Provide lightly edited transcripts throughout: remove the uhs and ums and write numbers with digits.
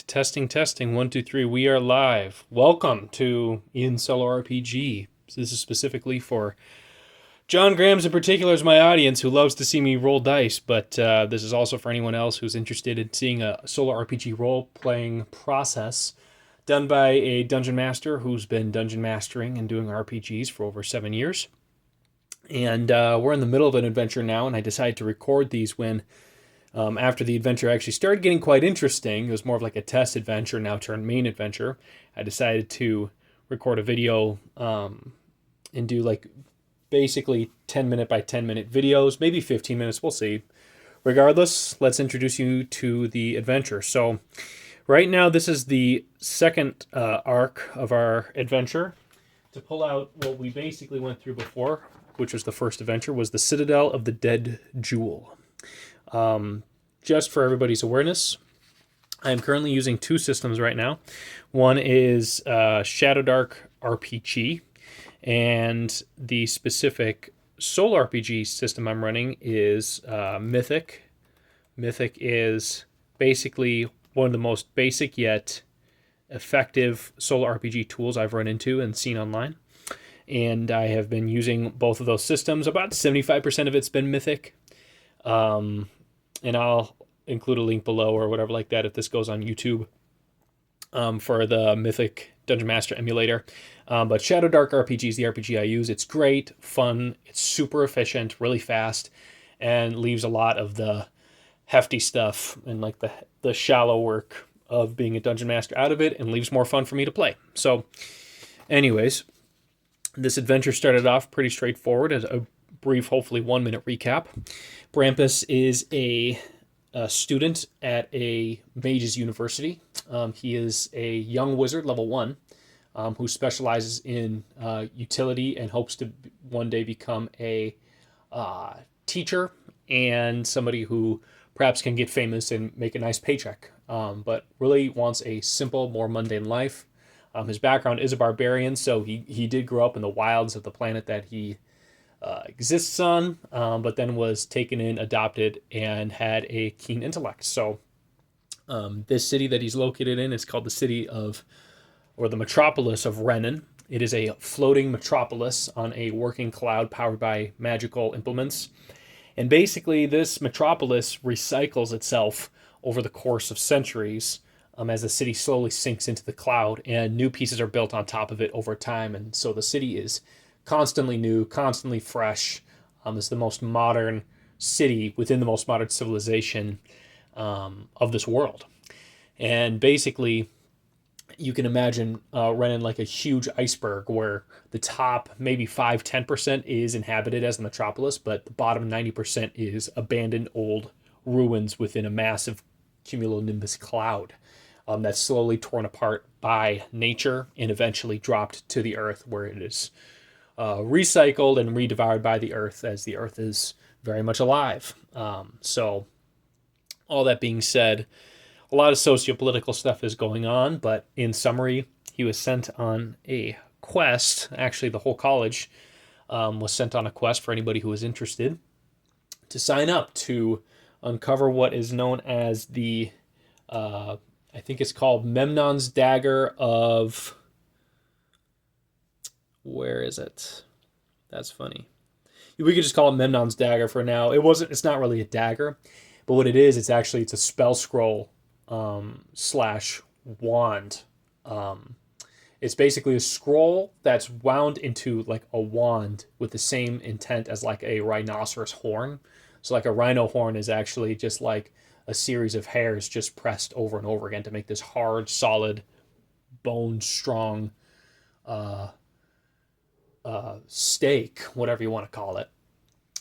Testing. 1, 2, 3. We are live. Welcome to Ian Solo RPG. This is specifically for John Grams in particular is my audience who loves to see me roll dice, but this is also for anyone else who's interested in seeing a solo RPG role-playing process done by a dungeon master who's been dungeon mastering and doing RPGs for over 7 years. And we're in the middle of an adventure now, and I decided to record these when after the adventure actually started getting quite interesting. It was more of like a test adventure, now turned main adventure. I decided to record a video and do like basically 10-minute by 10-minute videos, maybe 15 minutes, we'll see. Regardless, let's introduce you to the adventure. So right now, this is the second arc of our adventure. To pull out what we basically went through before, which was the first adventure, was the Citadel of the Dead Jewel. Just for everybody's awareness, I am currently using two systems right now. One is Shadowdark RPG, and the specific solo RPG system I'm running is Mythic. Mythic is basically one of the most basic yet effective solo RPG tools I've run into and seen online. And I have been using both of those systems. About 75% of it's been Mythic. And I'll include a link below or whatever like that if this goes on YouTube for the Mythic Dungeon Master Emulator. But Shadowdark RPG is the RPG I use. It's great, fun, it's super efficient, really fast, and leaves a lot of the hefty stuff and like the shallow work of being a dungeon master out of it and leaves more fun for me to play. So anyways, this adventure started off pretty straightforward as a brief, hopefully 1-minute recap. Brampus is a student at a mage's university. He is a young wizard, level 1, who specializes in utility and hopes to one day become a teacher and somebody who perhaps can get famous and make a nice paycheck, but really wants a simple, more mundane life. His background is a barbarian, so he did grow up in the wilds of the planet that he exists on, but then was taken in, adopted, and had a keen intellect. So this city that he's located in is called the city of, or the Metropolis of Rennon. It is a floating metropolis on a working cloud powered by magical implements. And basically this metropolis recycles itself over the course of centuries as the city slowly sinks into the cloud and new pieces are built on top of it over time. And so the city is constantly new, constantly fresh. It's the most modern city within the most modern civilization of this world. And basically, you can imagine Rennon like a huge iceberg where the top maybe 5-10% is inhabited as the metropolis, but the bottom 90% is abandoned old ruins within a massive cumulonimbus cloud that's slowly torn apart by nature and eventually dropped to the earth, where it is recycled and redevoured by the earth, as the earth is very much alive. So all that being said, a lot of socio-political stuff is going on, but in summary, he was sent on a quest. Actually, the whole college was sent on a quest for anybody who was interested to sign up to uncover what is known as the, I think it's called Memnon's Dagger of... Where is it? That's funny. We could just call it Memnon's Dagger for now. It's not really a dagger, but what it is, it's a spell scroll slash wand. It's basically a scroll that's wound into like a wand with the same intent as like a rhinoceros horn. So like a rhino horn is actually just like a series of hairs just pressed over and over again to make this hard, solid, bone strong stake, whatever you want to call it.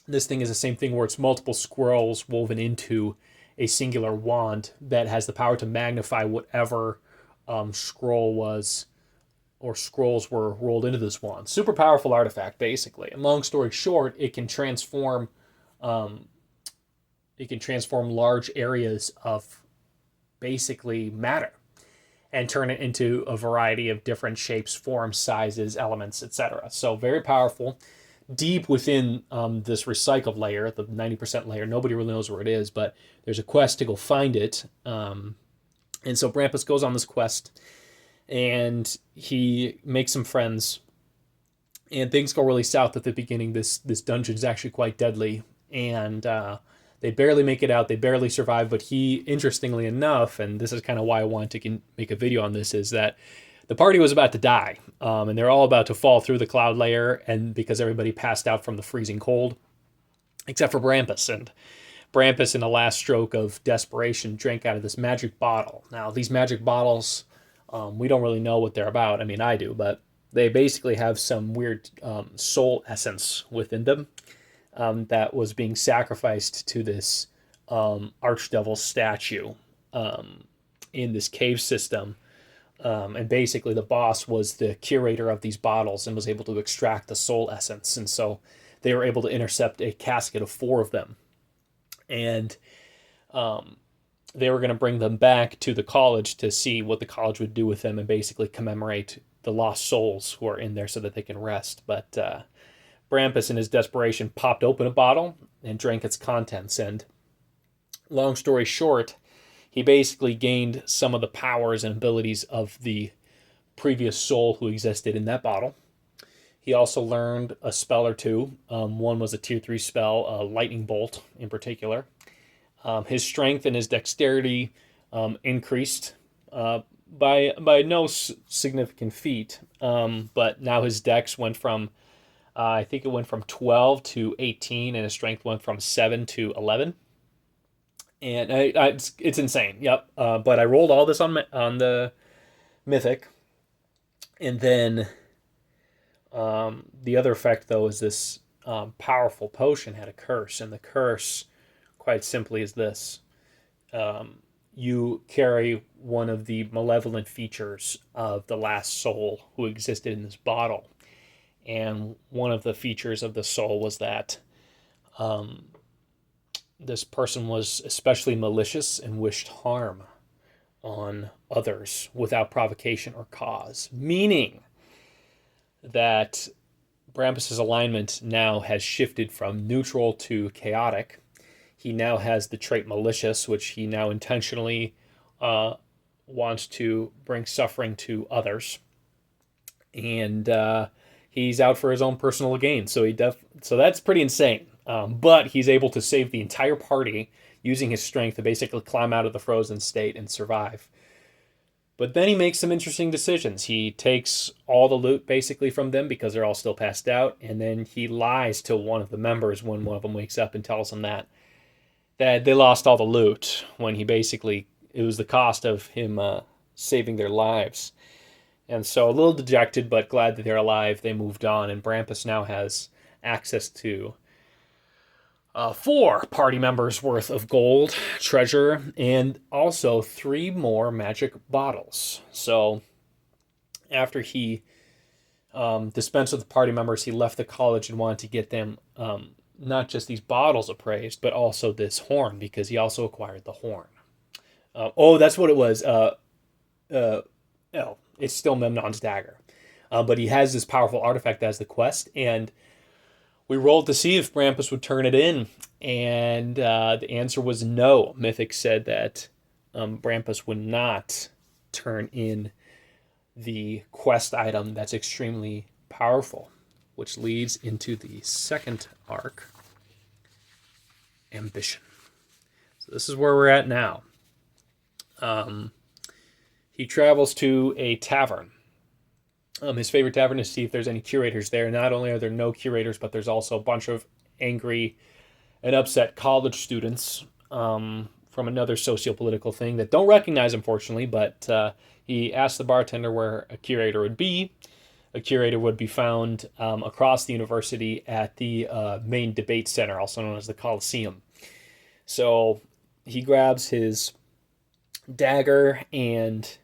This thing is the same thing where it's multiple scrolls woven into a singular wand that has the power to magnify whatever scroll was or scrolls were rolled into this wand. Super powerful artifact, basically. And long story short, it can transform large areas of basically matter and turn it into a variety of different shapes, forms, sizes, elements, etc. So very powerful. Deep within this recycled layer, the 90% layer, nobody really knows where it is, but there's a quest to go find it. And And so Brampus goes on this quest, and he makes some friends, and things go really south at the beginning. This dungeon is actually quite deadly, and they barely make it out. They barely survive. But he, interestingly enough, and this is kind of why I wanted to make a video on this, is that the party was about to die, and they're all about to fall through the cloud layer, and because everybody passed out from the freezing cold, except for Brampus. And Brampus, in a last stroke of desperation, drank out of this magic bottle. Now, these magic bottles, we don't really know what they're about. I mean, I do, but they basically have some weird soul essence within them that was being sacrificed to this archdevil statue in this cave system. And basically, the boss was the curator of these bottles and was able to extract the soul essence. And so they were able to intercept a casket of 4 of them. And they were going to bring them back to the college to see what the college would do with them and basically commemorate the lost souls who are in there so that they can rest. But Brampus, in his desperation, popped open a bottle and drank its contents. And long story short, he basically gained some of the powers and abilities of the previous soul who existed in that bottle. He also learned a spell or two. One was a tier 3 spell, a lightning bolt in particular. His strength and his dexterity increased by no significant feat. But now his dex went from, I think it went from 12 to 18, and his strength went from 7 to 11. And it's insane. Yep. But I rolled all this on the Mythic, and then the other effect, though, is this powerful potion had a curse, and the curse, quite simply, is this. You carry one of the malevolent features of the last soul who existed in this bottle. And one of the features of the soul was that this person was especially malicious and wished harm on others without provocation or cause. Meaning that Brampus's alignment now has shifted from neutral to chaotic. He now has the trait malicious, which he now intentionally wants to bring suffering to others. And he's out for his own personal gain. So so that's pretty insane. But he's able to save the entire party using his strength to basically climb out of the frozen state and survive. But then he makes some interesting decisions. He takes all the loot basically from them because they're all still passed out, and then he lies to one of the members when one of them wakes up and tells him that they lost all the loot, when it was the cost of him saving their lives. And so, a little dejected but glad that they're alive, they moved on, and Brampus now has access to 4 party members worth of gold, treasure, and also 3 more magic bottles. So after he dispensed with the party members, he left the college and wanted to get them not just these bottles appraised, but also this horn, because he also acquired the horn. That's what it was. It's still Memnon's dagger. But he has this powerful artifact as the quest, and we rolled to see if Brampus would turn it in, and the answer was no. Mythic said that Brampus would not turn in the quest item that's extremely powerful, which leads into the second arc, Ambition. So this is where we're at now. He travels to a tavern. His favorite tavern, to see if there's any curators there. Not only are there no curators, but there's also a bunch of angry and upset college students from another socio-political thing that don't recognize, unfortunately, but he asked the bartender where a curator would be. A curator would be found across the university at the main debate center, also known as the Coliseum. So he grabs his dagger and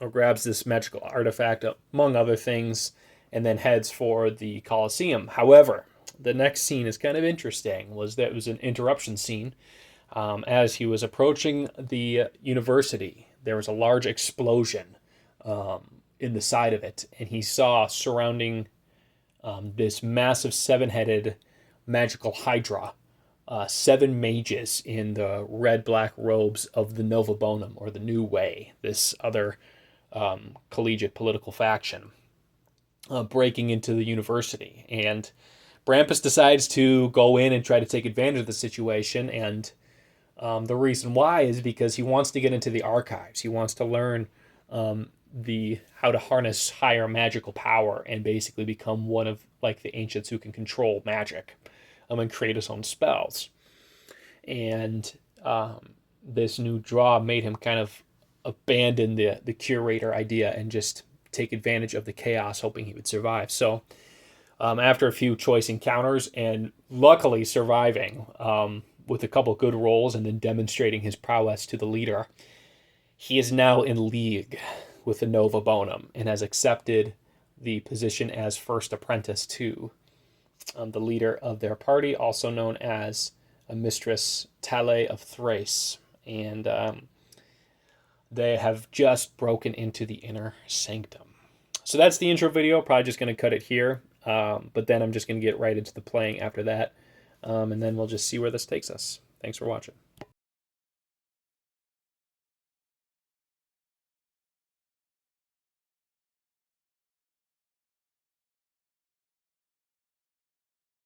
or grabs this magical artifact, among other things, and then heads for the Coliseum. However, the next scene is kind of interesting. It was an interruption scene. As he was approaching the university, there was a large explosion in the side of it, and he saw surrounding this massive 7-headed magical hydra 7 mages in the red-black robes of the Nova Bonum, or the New Way, this other collegiate political faction, breaking into the university. And Brampus decides to go in and try to take advantage of the situation, and the reason why is because he wants to get into the archives. He wants to learn how to harness higher magical power and basically become one of like the ancients who can control magic, and create his own spells. And this new draw made him kind of abandon the curator idea and just take advantage of the chaos, hoping he would survive. So after a few choice encounters and luckily surviving with a couple good rolls and then demonstrating his prowess to the leader, he is now in league with the Nova Bonum and has accepted the position as first apprentice to the leader of their party, also known as a Mistress Tale of Thrace. And they have just broken into the inner sanctum. So that's the intro video. Probably just going to cut it here. But then I'm just going to get right into the playing after that. And then we'll just see where this takes us. Thanks for watching.